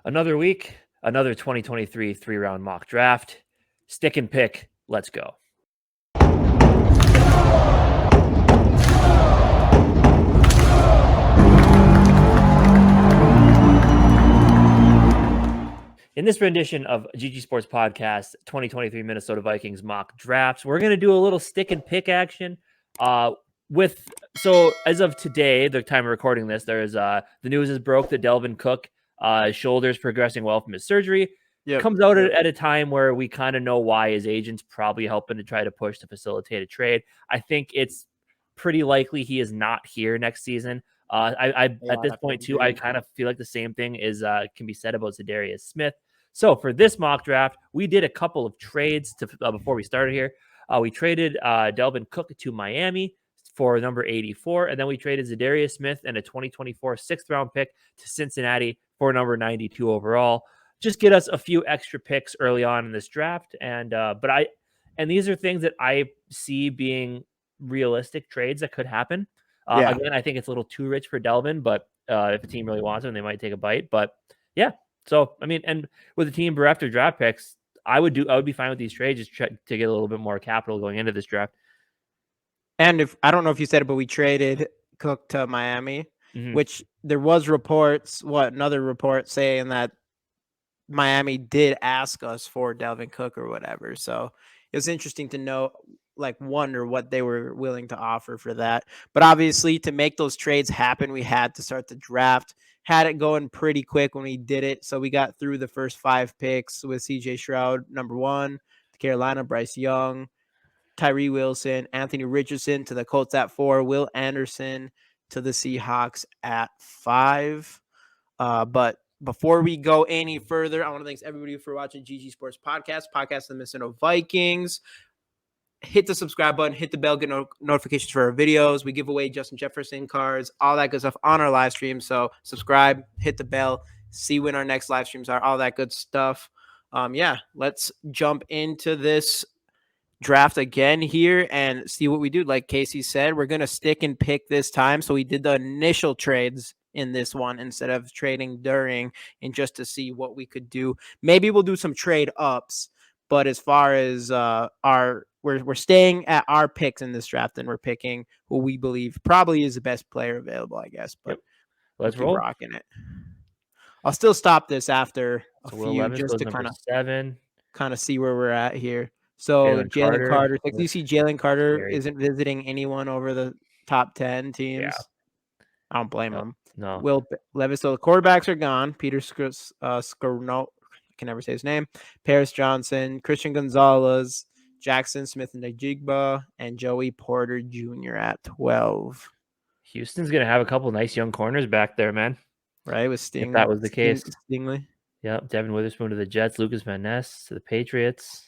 Another week, another 2023 3-round mock draft. Stick and pick. Let's go. In this rendition of GG Sports Podcast 2023 Minnesota Vikings mock drafts, we're going to do a little stick and pick action. So as of today, the time of recording this, there's the news is broke that Dalvin Cook shoulders progressing well from his surgery. Comes out at a time where we kind of know why his agent's probably helping to try to push to facilitate a trade. I think it's pretty likely he is not here next season. At this point too, I kind of feel like the same thing can be said about Za'Darius Smith. So for this mock draft, we did a couple of trades before we started here. We traded Dalvin Cook to Miami for number 84, and then we traded Za'Darius Smith and a 2024 6th-round pick to Cincinnati for number 92 overall. Just get us a few extra picks early on in this draft, and these are things that I see being realistic trades that could happen. Again, I think it's a little too rich for Dalvin, but if a team really wants him, they might take a bite. But yeah, so I mean, and with the team bereft of draft picks, I would be fine with these trades just to get a little bit more capital going into this draft. And if I don't know if you said it, but we traded Cook to Miami, which there was reports. Another report saying that Miami did ask us for Dalvin Cook or whatever. So it was interesting to know, wonder what they were willing to offer for that. But obviously, to make those trades happen, we had to start the draft. Had it going pretty quick when we did it. So we got through the first 5 picks with CJ Stroud, number 1, to Carolina, Bryce Young, Tyree Wilson, Anthony Richardson to the Colts at 4, Will Anderson to the Seahawks at 5. But before we go any further, I want to thank everybody for watching GG Sports Podcast of the Minnesota Vikings. Hit the subscribe button, hit the bell, get notifications for our videos. We give away Justin Jefferson cards, all that good stuff on our live stream. So subscribe, hit the bell, see when our next live streams are, all that good stuff. Let's jump into this draft again here and see what we do. Like Casey said, we're going to stick and pick this time. So we did the initial trades in this one instead of trading during, and just to see what we could do. Maybe we'll do some trade ups, but as far as we're staying at our picks in this draft, and we're picking who we believe probably is the best player available, I guess. But let's roll. Rocking it. I'll still stop this after a so few just to kind of see where we're at here. So Jalen Carter, like you see, Jalen Carter isn't visiting anyone over the top 10 teams. Yeah. I don't blame him. No. Will Levis, so the quarterbacks are gone. Peter Scorno, I can never say his name. Paris Johnson, Christian Gonzalez, Jackson Smith and Najigba, and Joey Porter Jr. at 12. Houston's going to have a couple nice young corners back there, man. Right, with Sting. If that was the case. Stingley. Yep, Devin Witherspoon to the Jets, Lucas Van Ness to the Patriots.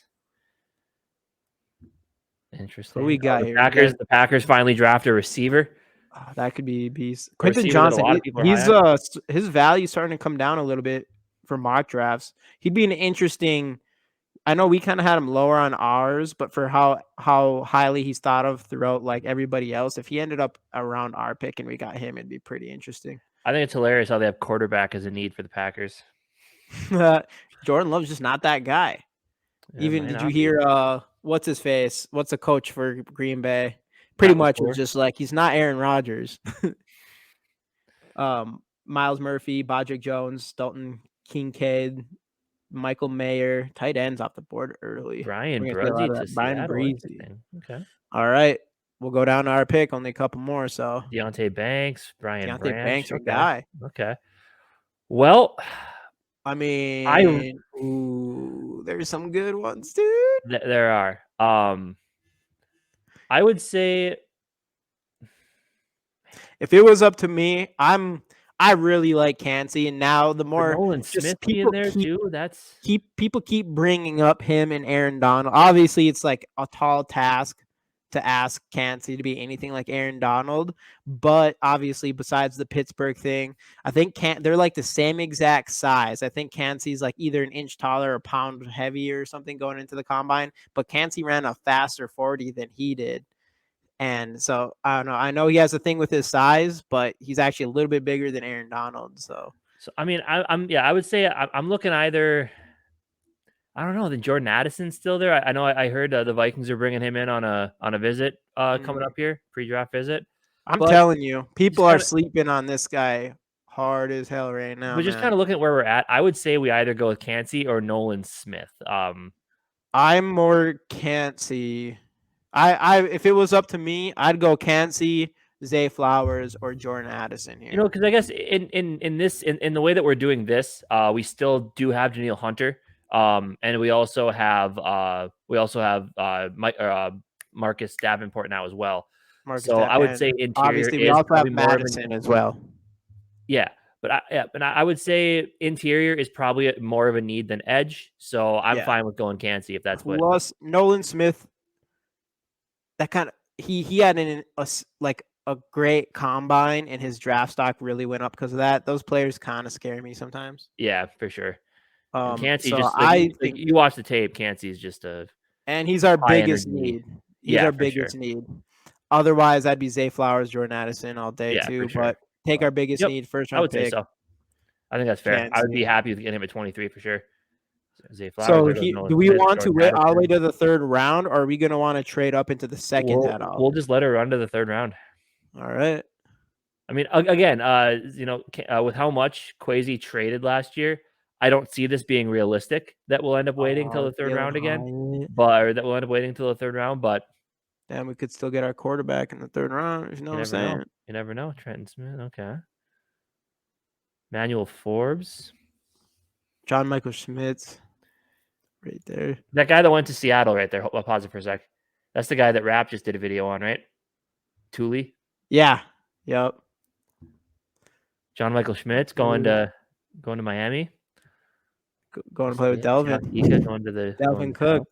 Interesting. What we got here? The Packers finally draft a receiver. Oh, that could be a beast. Quentin Johnson, his value starting to come down a little bit for mock drafts. He'd be an interesting. I know we kind of had him lower on ours, but for how highly he's thought of throughout everybody else, if he ended up around our pick and we got him, it'd be pretty interesting. I think it's hilarious how they have quarterback as a need for the Packers. Jordan Love's just not that guy. Yeah, did you hear what's his face? What's the coach for Green Bay? Pretty much was just he's not Aaron Rodgers. Miles Murphy, Bodrick Jones, Dalton Kincaid, Michael Mayer, tight ends off the board early. Brian Breezy. Okay. All right. We'll go down to our pick. Only a couple more. So Deontay Banks, Brian Branch. Banks, our guy. Okay. Well, I mean, there's some good ones, dude. There are. I would say if it was up to me, I really like Kancey, and now the more Nolan Smith in there too. People keep bringing up him and Aaron Donald. Obviously, it's a tall task to ask Kancey to be anything like Aaron Donald, but obviously, besides the Pittsburgh thing, I think they're the same exact size. I think Kancey's either an inch taller or a pound heavier or something going into the combine, but Kancey ran a faster 40 than he did. And so I don't know. I know he has a thing with his size, but he's actually a little bit bigger than Aaron Donald. So So I mean, I would say I'm looking either. I don't know. The Jordan Addison's still there. I know. I heard the Vikings are bringing him in on a visit coming up here, pre-draft visit. I'm But telling you, people are kinda, sleeping on this guy hard as hell right now, but just man. kind of looking at where we're at, I would say we either go with Cansey or Nolan Smith. I'm more Cansey. If it was up to me, I'd go Cansey, Zay Flowers, or Jordan Addison here. Because I guess in the way that we're doing this, we still do have Daniil Hunter, and we also have Marcus Davenport now as well. So I would say interior obviously we is also have probably more of Madison as well. Yeah, but I would say interior is probably more of a need than edge. So I'm fine with going Cansey if that's what. Plus Nolan Smith, that kind of he had a great combine and his draft stock really went up because of that. Those players kind of scare me sometimes. Yeah, for sure. Cansey so just I think you watch the tape. Cansey is just and he's our biggest need. He's our biggest need. Otherwise, I'd be Zay Flowers, Jordan Addison all day too. Sure. But take our biggest need, first round pick. Say so. I think that's fair. I would be happy to get him at 23 for sure. Zay Flowers, so do we want to wait all the way to the third round, or are we going to want to trade up into the second at all? We'll just let her run to the third round. All right. I mean, again, with how much Kwesi traded last year, I don't see this being realistic that we'll end up waiting until the third round again. Or that we'll end up waiting until the third round, but then we could still get our quarterback in the third round. You know what I'm saying? You never know. Trenton Smith. Okay. Manuel Forbes. John Michael Schmitz. Right there. That guy that went to Seattle right there. I'll pause it for a sec. That's the guy that Rap just did a video on, right? Thule? Yeah. Yep. John Michael Schmitz going to Miami. Going to play with Dalvin. Going to the Dalvin Cook.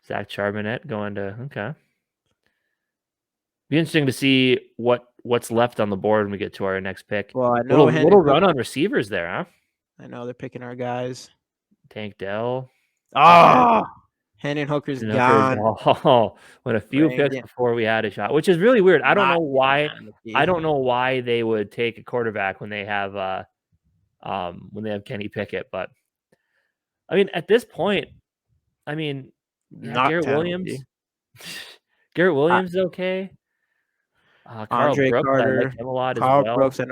Zach Charbonnet going to Be interesting to see what's left on the board when we get to our next pick. Well, I know little run on receivers there, huh? I know they're picking our guys. Tank Dell. Hendon Hooker's gone. Went a few picks before we had a shot, which is really weird. I don't know why. I don't know why they would take a quarterback when they have Kenny Pickett. But I mean, at this point, Garrett Williams. Garrett Williams is okay. Andre Brooks, Carter, I like him a lot Carl as well. Brooks, I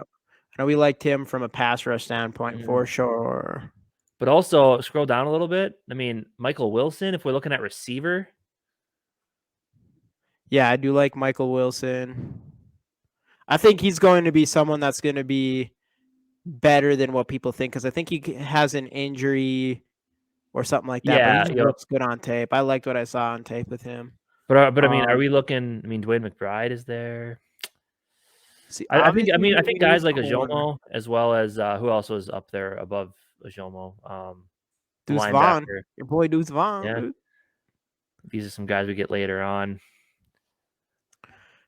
know we liked him from a pass rush standpoint for sure. But also, scroll down a little bit. I mean, Michael Wilson, if we're looking at receiver. Yeah, I do like Michael Wilson. I think he's going to be someone that's going to be better than what people think because I think he has an injury or something like that. Yeah, but he looks good on tape. I liked what I saw on tape with him. But I mean, are we looking? I mean, Dwayne McBride is there. See, I think guys like Ajomo, as well as who else was up there above Ajomo? Deuce Vaughn, your boy Deuce Vaughn. Yeah. These are some guys we get later on.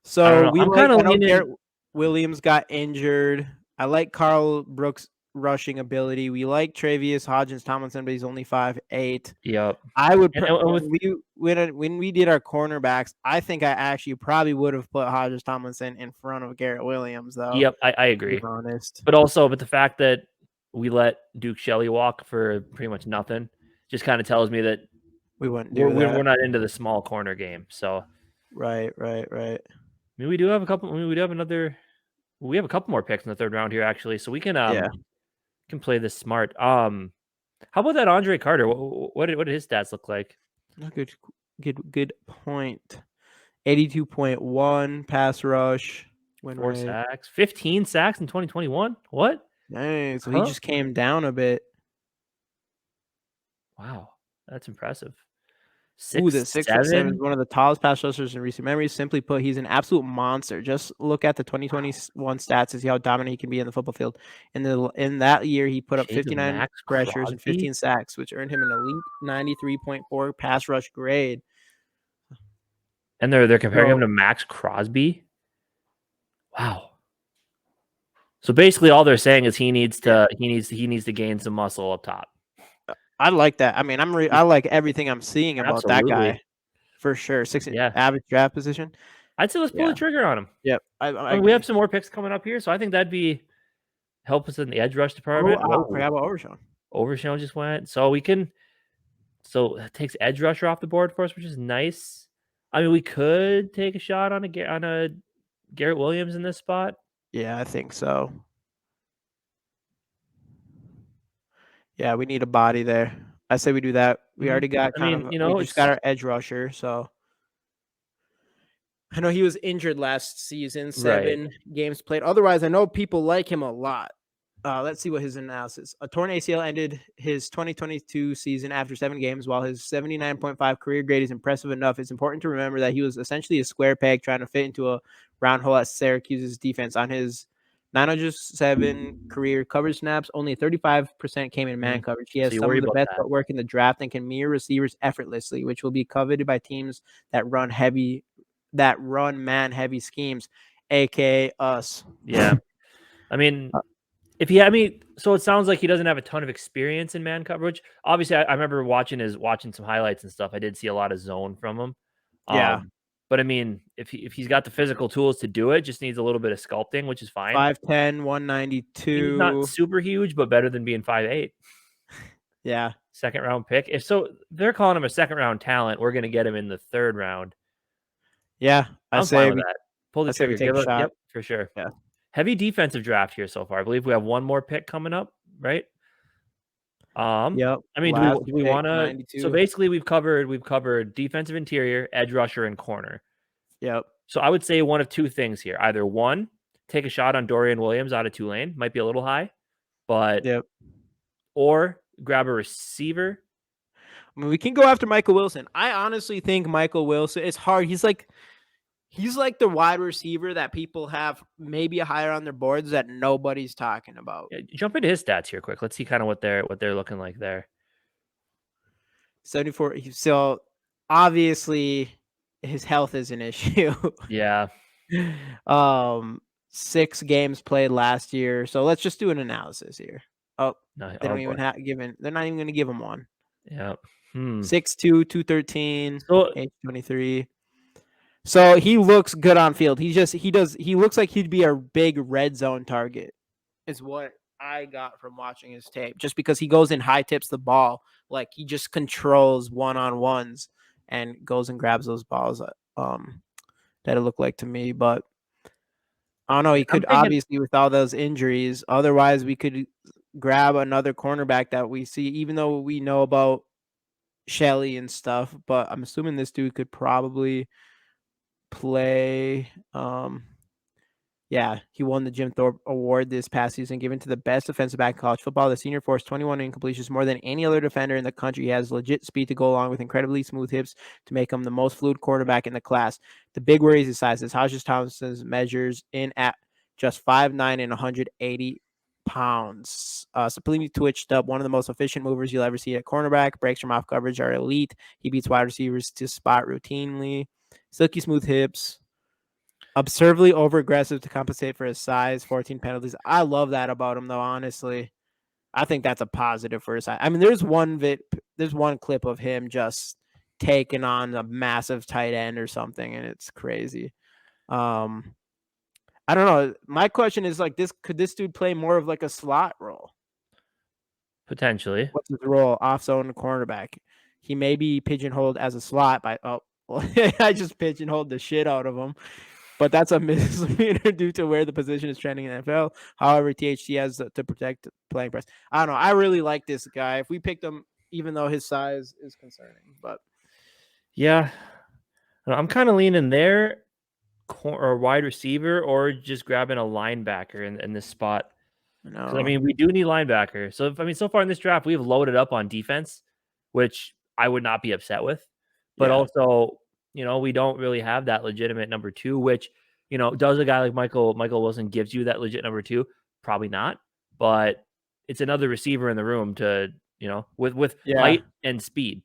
So we kind of Garrett Williams got injured. I like Carl Brooks' rushing ability. We like Travius Hodgins Tomlinson, but he's only 5'8". Yep. I would when we did our cornerbacks, I think I actually probably would have put Hodgins Tomlinson in front of Garrett Williams, though. Yep, I agree. To be honest. But the fact that we let Duke Shelley walk for pretty much nothing just kind of tells me that we wouldn't do that. We're not into the small corner game. So right. I mean, we do have a couple. I mean, we have a couple more picks in the third round here, actually. So we can can play this smart. How about that Andre Carter? What did his stats look like? Good point. 82.1 pass rush. 4 sacks. 15 sacks in 2021. What? Dang, so he just came down a bit. Wow, that's impressive. 6'7" is one of the tallest pass rushers in recent memory. Simply put, he's an absolute monster. Just look at the 2021 stats to see how dominant he can be in the football field. In that year, he put up 59 pressures and 15 sacks, which earned him an elite 93.4 pass rush grade. And they're comparing him to Max Crosby. Wow. So basically, all they're saying is he needs to gain some muscle up top. I like that. I mean, I like everything I'm seeing about that guy, for sure. Average draft position. I'd say let's pull the trigger on him. Yep. We have some more picks coming up here, so I think that'd be help us in the edge rush department. Oh, I forgot about Overshown. Overshown just went. So we can. So it takes edge rusher off the board for us, which is nice. I mean, we could take a shot on a Garrett Williams in this spot. Yeah, I think so. Yeah, we need a body there. I say we do that. We already got we just got our edge rusher, so I know he was injured last season, 7 games played. Otherwise, I know people like him a lot. Let's see what his analysis. A torn ACL ended his 2022 season after 7 games. While his 79.5 career grade is impressive enough, it's important to remember that he was essentially a square peg trying to fit into a round hole at Syracuse's defense. On his 907 career coverage snaps, only 35% came in man coverage. He has some of the best footwork in the draft and can mirror receivers effortlessly, which will be coveted by teams that run man-heavy schemes, aka us. Yeah. I mean, so it sounds like he doesn't have a ton of experience in man coverage. Obviously, I remember watching some highlights and stuff. I did see a lot of zone from him. Yeah. But I mean, if he's got the physical tools to do it, just needs a little bit of sculpting, which is fine. 5'10", 192. He's not super huge, but better than being 5'8". Yeah. Second round pick. If they're calling him a second round talent. We're going to get him in the 3rd round. Yeah, I'm fine with that. Pull the trigger. Take a shot. Yep, for sure. Yeah. Heavy defensive draft here so far. I believe we have one more pick coming up, right? Yep. I mean, do we want to? So basically, we've covered defensive interior, edge rusher, and corner. Yep. So I would say one of 2 things here. Either one, take a shot on Dorian Williams out of Tulane. Might be a little high, but or grab a receiver. I mean, we can go after Michael Wilson. I honestly think Michael Wilson. It's hard. He's like the wide receiver that people have maybe higher on their boards that nobody's talking about. Yeah, jump into his stats here quick. Let's see kind of what they're looking like there. 74. So obviously his health is an issue. Yeah. 6 games played last year. So let's just do an analysis here. Oh, no, they don't even have given. They're not even going to give him one. Yeah. 6'2", 213, age 23. So he looks good on field. He looks like he'd be a big red zone target, is what I got from watching his tape. Just because he goes in high tips the ball, like he just controls one-on-ones and goes and grabs those balls. That it looked like to me, but I don't know. He could obviously with all those injuries. Otherwise, we could grab another cornerback that we see, even though we know about Shelley and stuff. But I'm assuming this dude could probably play. Yeah, he won the Jim Thorpe Award this past season, given to the best defensive back in college football. The senior forced 21 incompletions, more than any other defender in the country. He has legit speed to go along with incredibly smooth hips to make him the most fluid quarterback in the class. The big worry is his size. As Hodges Thompson measures in at just 5'9" and 180 pounds. Completely twitched up, one of the most efficient movers you'll ever see at cornerback. Breaks from off coverage are elite. He beats wide receivers to spot routinely. Silky smooth hips. Absurdly over-aggressive to compensate for his size, 14 penalties. I love that about him, though, honestly. I think that's a positive for his size. I mean, there's one clip of him just taking on a massive tight end or something, and it's crazy. I don't know. My question is, like, could this dude play more of like a slot role? Potentially. What's his role? Off-zone cornerback. He may be pigeonholed as a slot by I just pigeonholed the shit out of him. But that's a misdemeanor due to where the position is trending in the NFL. However, THT has to protect playing press. I don't know. I really like this guy. If we picked him, even though his size is concerning, but yeah, I'm kind of leaning there, or wide receiver, or just grabbing a linebacker in this spot. No. I mean, we do need linebacker. So so far in this draft, we've loaded up on defense, which I would not be upset with, but also, we don't really have that legitimate number 2, which, does a guy like Michael Wilson gives you that legit number 2? Probably not, but it's another receiver in the room to, with height and speed.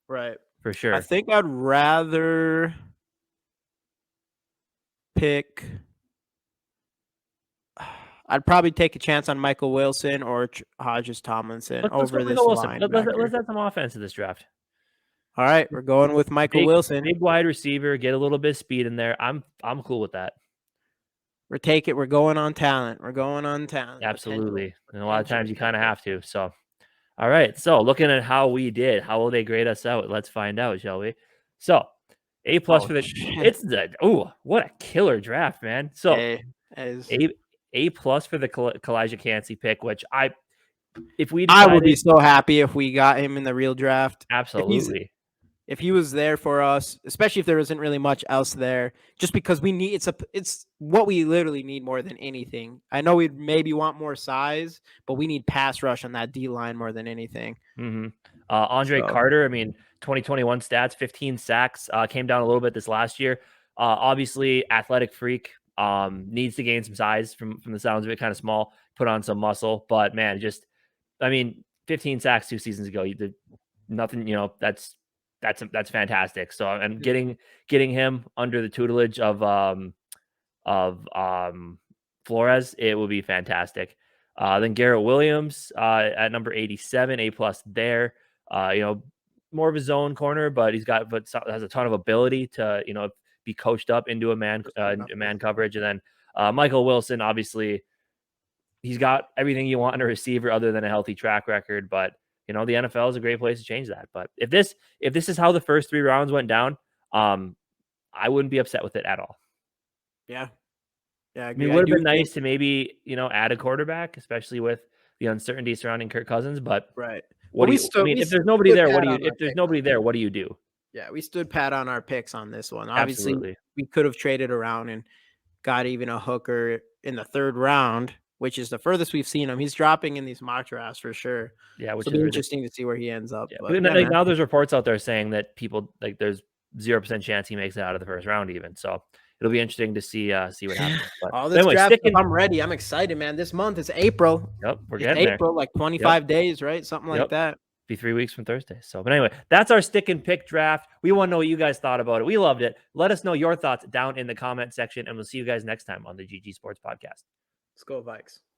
Right. For sure. I think I'd rather pick. I'd probably take a chance on Michael Wilson or Hodges Tomlinson over this linebacker. Let's add some offense to this draft. All right, we're going with Michael Wilson. Big wide receiver, get a little bit of speed in there. I'm cool with that. We're going on talent. We're going on talent. Absolutely. And a lot of times you kind of have to. So, all right. So looking at how we did, how will they grade us out? Let's find out, shall we? So A+ for the what a killer draft, man. So A+ for the Kalijah Cansey pick, which I would be so happy if we got him in the real draft. Absolutely. If he was there for us, especially if there isn't really much else there, just because we need it's what we literally need more than anything. I know we'd maybe want more size, but we need pass rush on that D line more than anything. Andre Carter, I mean, 2021 stats, 15 sacks, came down a little bit this last year. Obviously, athletic freak, needs to gain some size from the sounds of it, kind of small, put on some muscle, but man, 15 sacks 2 seasons ago, nothing, that's fantastic. So, and getting him under the tutelage of Flores, it will be fantastic. Then Garrett Williams at number 87, A+ there. More of a zone corner, but has a ton of ability to be coached up into a man coverage. And then Michael Wilson, obviously, he's got everything you want in a receiver other than a healthy track record, but the NFL is a great place to change that. But if this is how the first 3 rounds went down, I wouldn't be upset with it at all. Yeah. Yeah. I mean, it would have been nice to maybe, add a quarterback, especially with the uncertainty surrounding Kirk Cousins. But right. If there's nobody there, what do you do? Yeah, we stood pat on our picks on this one. Obviously, we could have traded around and got even a hooker in the 3rd round, which is the furthest we've seen him. He's dropping in these mock drafts for sure. Yeah, which is interesting to see where he ends up. Yeah. But now there's reports out there saying that people there's 0% chance he makes it out of the 1st round even. So it'll be interesting to see what happens. But this draft, I'm ready. I'm excited, man. This month is April. Yep, we're getting there. April, like 25 days, right? Something like that. Be 3 weeks from Thursday. So, but anyway, that's our stick and pick draft. We want to know what you guys thought about it. We loved it. Let us know your thoughts down in the comment section, and we'll see you guys next time on the GG Sports Podcast. Let's go, Vikes.